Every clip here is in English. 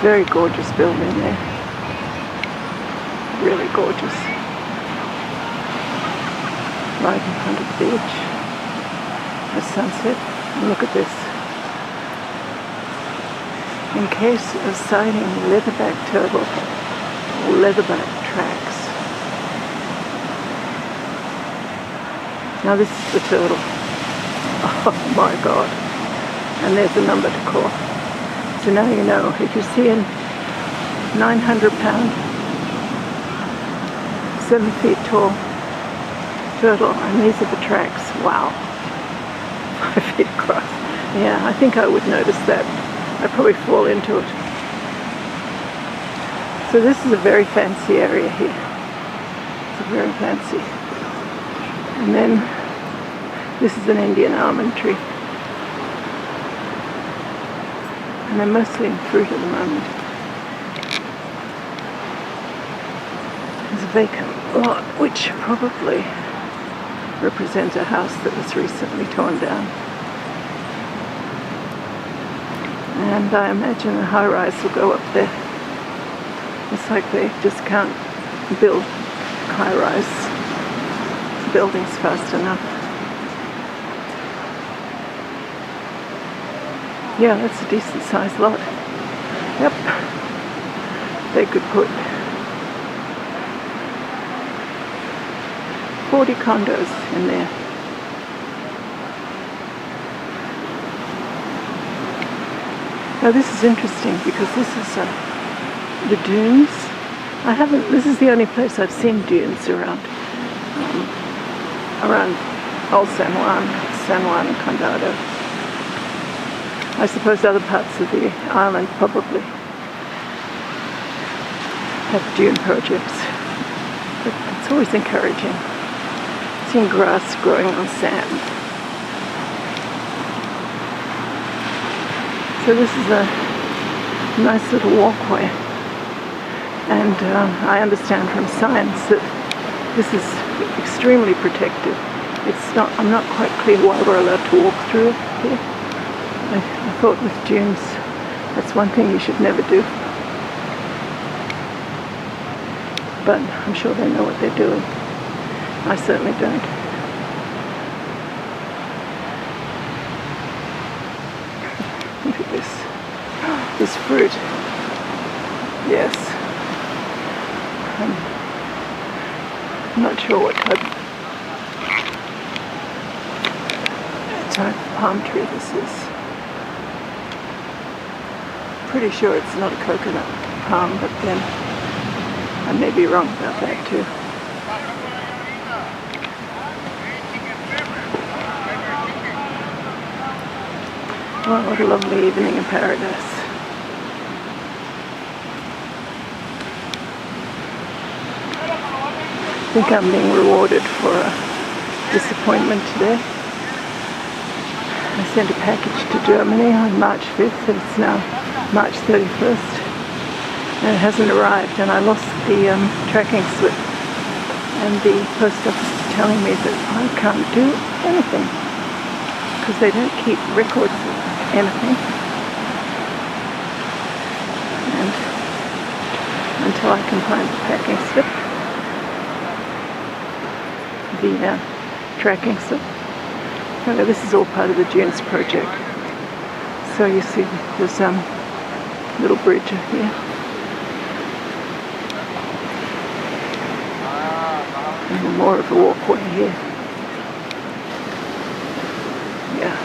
Very gorgeous building there. Really gorgeous. Right in front of the beach. At sunset. And look at this. In case of sighting leatherback turtle or leatherback tracks. Now this is the turtle. Oh my God. And there's a number to call. So now you know, if you see a 900-pound, 7 feet tall turtle, and these are the tracks, wow, 5 feet across. Yeah, I think I would notice that. I'd probably fall into it. So this is a very fancy area here. It's very fancy. And then this is an Indian almond tree. And they're mostly in fruit at the moment. There's a vacant lot, which probably represents a house that was recently torn down. And I imagine a high-rise will go up there. It's like they just can't build high-rise buildings fast enough. Yeah, that's a decent sized lot. Yep. They could put 40 condos in there. Now this is interesting because this is the dunes. This is the only place I've seen dunes around Old San Juan and Condado. I suppose other parts of the island probably have dune projects, but it's always encouraging seeing grass growing on sand. So this is a nice little walkway, and I understand from science that this is extremely protected. I'm not quite clear why we're allowed to walk through it here. I thought with dunes, that's one thing you should never do. But I'm sure they know what they're doing. I certainly don't. Look at this. This fruit. Yes. I'm not sure what type of palm tree this is. Pretty sure it's not a coconut palm, but then I may be wrong about that too. Well, what a lovely evening in paradise. I think I'm being rewarded for a disappointment today. I sent a package to Germany on March 5th and it's now March 31st and it hasn't arrived, and I lost the tracking slip, and the post office is telling me that I can't do anything because they don't keep records of anything, and until I can find the packing slip, the tracking slip. Okay, this is all part of the Dunes project. So you see there's a little bridge here. And more of a walkway here. Yeah.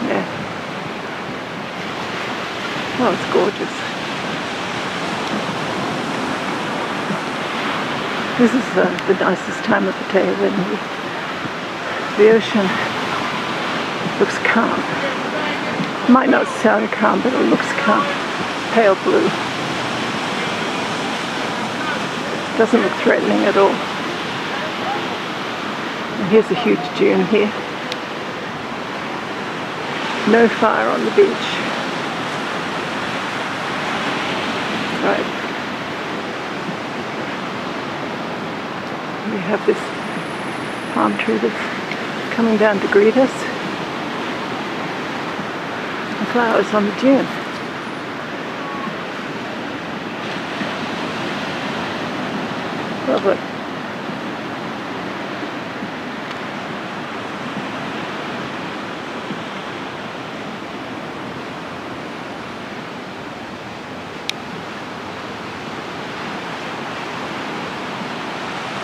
Yeah. Oh, it's gorgeous. This is the nicest time of the day when the ocean looks calm. It might not sound calm, but it looks calm. Pale blue. Doesn't look threatening at all. And here's a huge dune here. No fire on the beach. Right. We have this palm tree that's coming down to greet us. flowers on the dune. Lovely.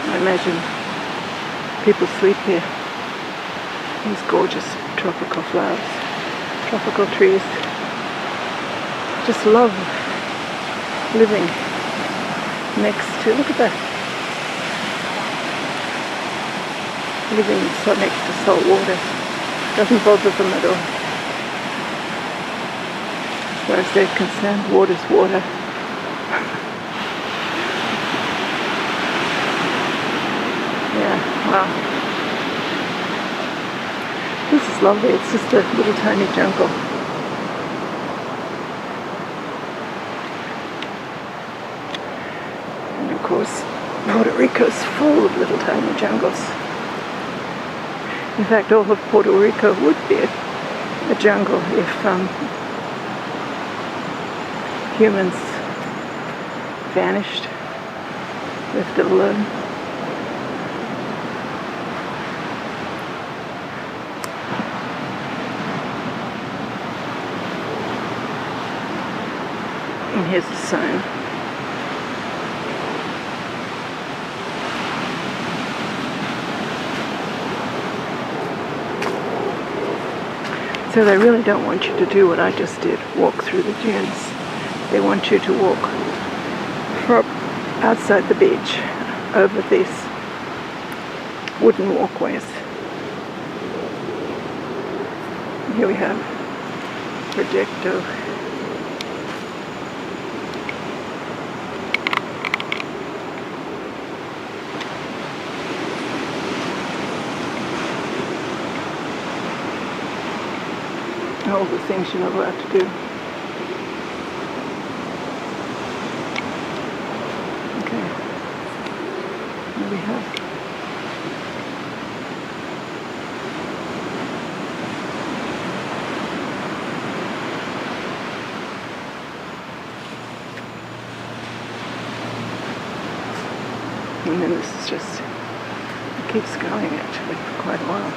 I imagine people sleep here. These gorgeous tropical flowers, tropical trees. Just love living next to, look at that, living so next to salt water. Doesn't bother them at all. As far as they're concerned, water's water. Yeah, wow. This is lovely. It's just a little tiny jungle. And of course, Puerto Rico's full of little tiny jungles. In fact, all of Puerto Rico would be a jungle if humans vanished, left it alone. And here's the sign. So they really don't want you to do what I just did, walk through the dunes. They want you to walk from outside the beach over these wooden walkways. Here we have Projecto. All the things you're not allowed to do. Okay. Here we have. And then this is just, it keeps going actually for quite a while.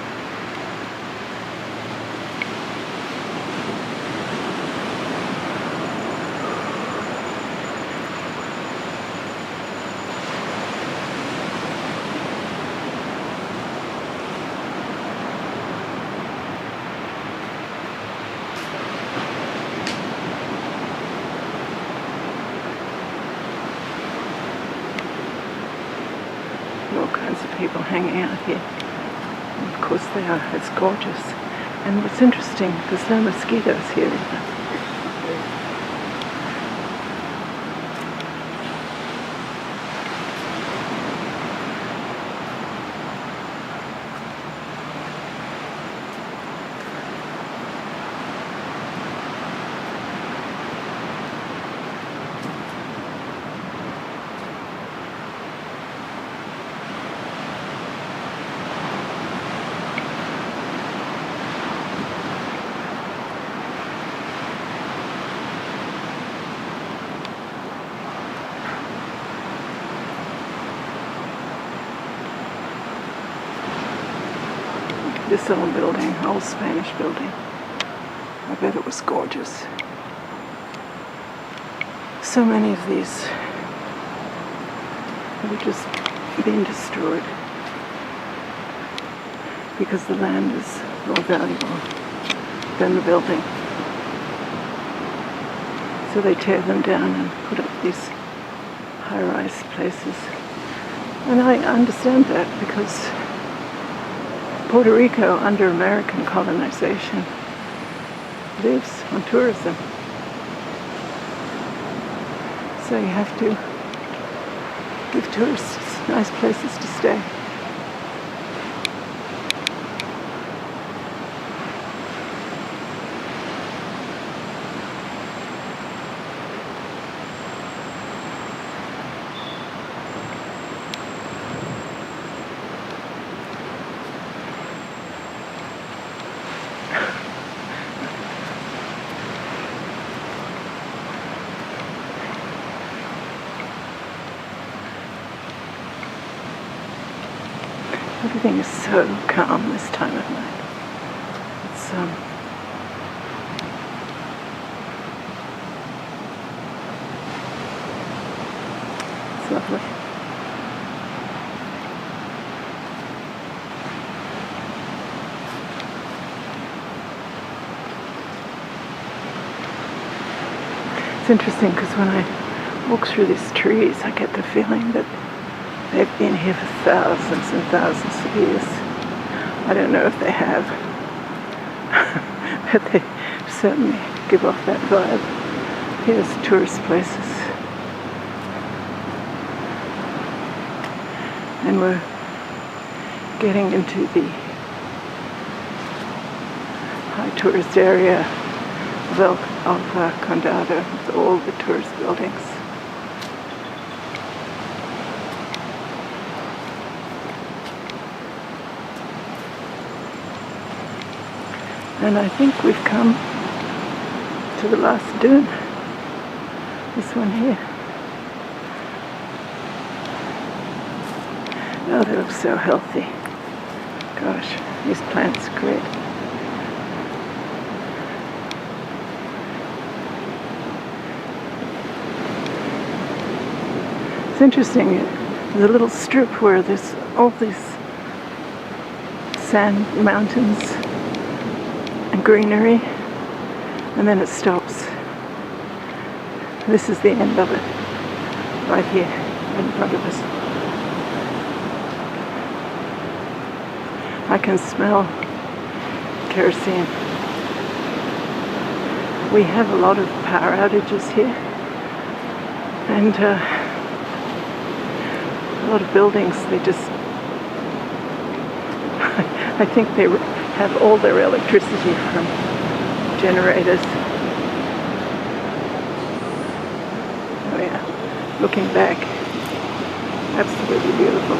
All kinds of people hanging out here. And of course they are. It's gorgeous. And what's interesting, there's no mosquitoes here either. This old building, old Spanish building. I bet it was gorgeous. So many of these have just been destroyed because the land is more valuable than the building. So they tear them down and put up these high-rise places. And I understand that because Puerto Rico, under American colonization, lives on tourism. So you have to give tourists nice places to stay. Everything is so calm this time of night. It's lovely. It's interesting because when I walk through these trees, I get the feeling that they've been here for thousands and thousands of years. I don't know if they have, but they certainly give off that vibe. Here's tourist places. And we're getting into the high tourist area of Condado with all the tourist buildings. And I think we've come to the last dune. This one here. Oh, they look so healthy. Gosh, these plants are great. It's interesting, there's a little strip where there's all these sand mountains and greenery, and then it stops. This is the end of it, right here in front of us. I can smell kerosene. We have a lot of power outages here, and a lot of buildings, they just I think they have all their electricity from generators. Oh yeah, looking back, absolutely beautiful.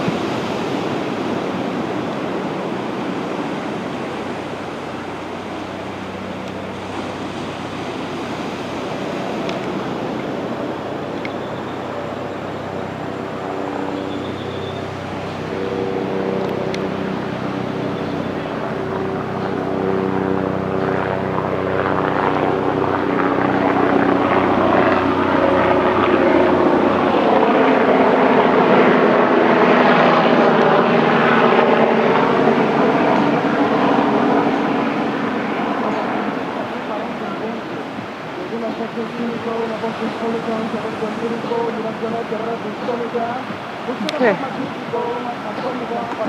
Okay,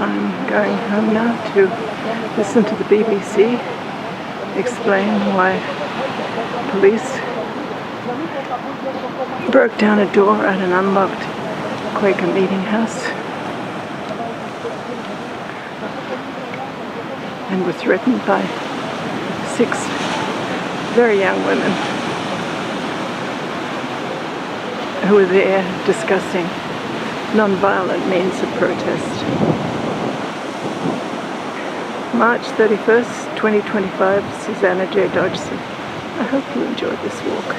I'm going home now to listen to the BBC explain why police broke down a door at an unlocked Quaker meeting house and were threatened by 6 very young women who were there discussing non-violent means of protest. March 31st, 2025, Susanna J. Dodgson. I hope you enjoyed this walk.